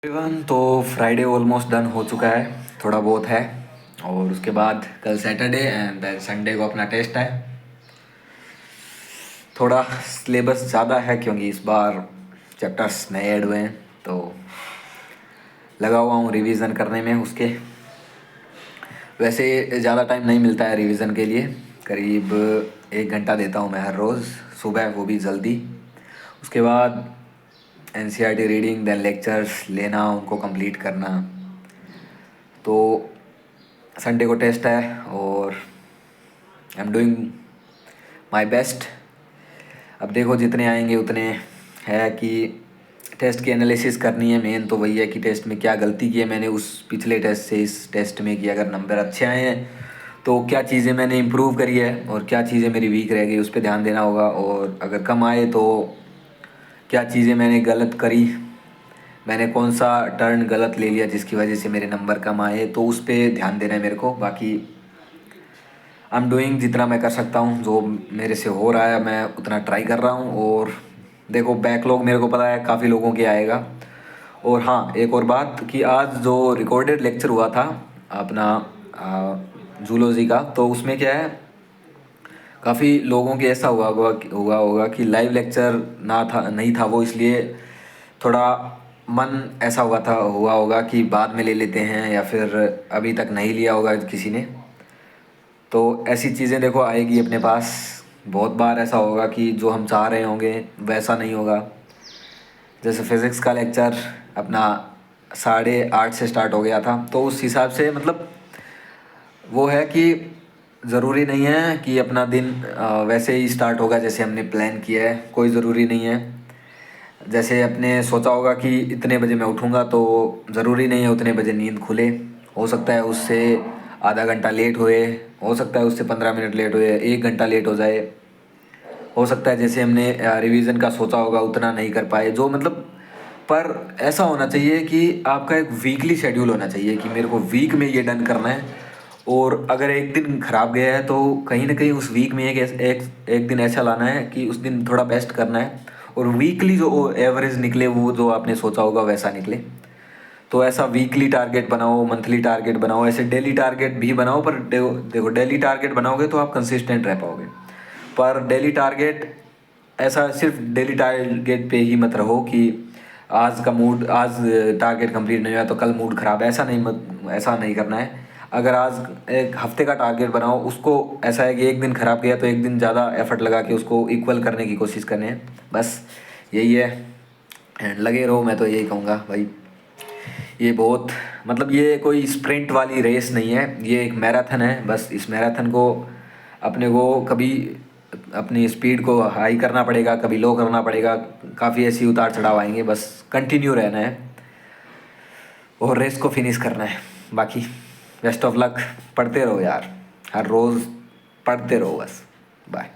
Everyone, तो Friday almost done हो चुका है, थोड़ा बहुत है। और उसके बाद कल सैटरडे एंड देन संडे को अपना टेस्ट है। थोड़ा सिलेबस ज़्यादा है क्योंकि इस बार चैप्टर्स नए ऐड हुए हैं, तो लगा हुआ हूँ रिवीजन करने में उसके। वैसे ज़्यादा टाइम नहीं मिलता है रिवीजन के लिए, करीब 1 घंटा देता हूँ मैं हर रोज़ सुबह, वो भी जल्दी। उसके बाद एनसीईआरटी रीडिंग, देन लेक्चर्स लेना, उनको कंप्लीट करना। तो संडे को टेस्ट है और I am doing my best. अब देखो जितने आएंगे उतने है कि टेस्ट की एनालिसिस करनी है। मेन तो वही है कि टेस्ट में क्या गलती की है मैंने उस पिछले टेस्ट से इस टेस्ट में, कि अगर नंबर अच्छे आए हैं तो क्या चीज़ें मैंने इम्प्रूव करी है और क्या चीज़ें मेरी वीक रह गई, उस पर ध्यान देना होगा। और अगर कम आए तो क्या चीज़ें मैंने गलत करी, मैंने कौन सा टर्न गलत ले लिया जिसकी वजह से मेरे नंबर कम आए, तो उस पर ध्यान देना है मेरे को। बाकी आई एम डूइंग जितना मैं कर सकता हूँ, जो मेरे से हो रहा है मैं उतना ट्राई कर रहा हूँ। और देखो बैकलॉग मेरे को पता है काफ़ी लोगों के आएगा। और हाँ, एक और बात कि आज जो रिकॉर्डेड लेक्चर हुआ था अपना जूलॉजी का, तो उसमें क्या है, काफ़ी लोगों के ऐसा हुआ होगा कि लाइव लेक्चर ना था, नहीं था वो, इसलिए थोड़ा मन ऐसा हुआ होगा कि बाद में ले लेते हैं, या फिर अभी तक नहीं लिया होगा किसी ने। तो ऐसी चीज़ें देखो आएगी अपने पास। बहुत बार ऐसा होगा कि जो हम चाह रहे होंगे वैसा नहीं होगा। जैसे फिज़िक्स का लेक्चर अपना 8:30 से स्टार्ट हो गया था, तो उस हिसाब से मतलब वो है कि ज़रूरी नहीं है कि अपना दिन वैसे ही स्टार्ट होगा जैसे हमने प्लान किया है, कोई ज़रूरी नहीं है। जैसे अपने सोचा होगा कि इतने बजे मैं उठूँगा, तो ज़रूरी नहीं है उतने बजे नींद खुले। हो सकता है उससे आधा घंटा लेट हुए, हो सकता है उससे 15 मिनट लेट हुए, 1 घंटा लेट हो जाए। हो सकता है जैसे हमने रिवीजन का सोचा होगा उतना नहीं कर पाए, जो मतलब। पर ऐसा होना चाहिए कि आपका एक वीकली शेड्यूल होना चाहिए कि मेरे को वीक में ये डन करना है। और अगर एक दिन ख़राब गया है तो कहीं ना कहीं उस वीक में एक दिन ऐसा लाना है कि उस दिन थोड़ा बेस्ट करना है। और वीकली जो एवरेज निकले वो जो आपने सोचा होगा वैसा निकले। तो ऐसा वीकली टारगेट बनाओ, मंथली टारगेट बनाओ, ऐसे डेली टारगेट भी बनाओ। पर देखो डेली टारगेट बनाओगे तो आप कंसिस्टेंट रह पाओगे। पर डेली टारगेट ऐसा सिर्फ डेली टारगेट पे ही मत रहो कि आज टारगेट कंप्लीट नहीं हुआ तो कल मूड ख़राब है, ऐसा नहीं करना है। अगर आज एक हफ्ते का टारगेट बनाओ, उसको ऐसा है कि एक दिन ख़राब गया तो एक दिन ज़्यादा एफर्ट लगा के उसको इक्वल करने की कोशिश करनी है, बस यही है। एंड लगे रहो, मैं तो यही कहूँगा भाई। ये बहुत मतलब ये कोई स्प्रिंट वाली रेस नहीं है, ये एक मैराथन है। बस इस मैराथन को अपने को कभी अपनी स्पीड को हाई करना पड़ेगा, कभी लो करना पड़ेगा। काफ़ी ऐसी उतार चढ़ाव आएंगे, बस कंटिन्यू रहना है और रेस को फिनिश करना है। बाकी बेस्ट ऑफ लक। पढ़ते रहो यार, हर रोज़ पढ़ते रहो बस। बाय।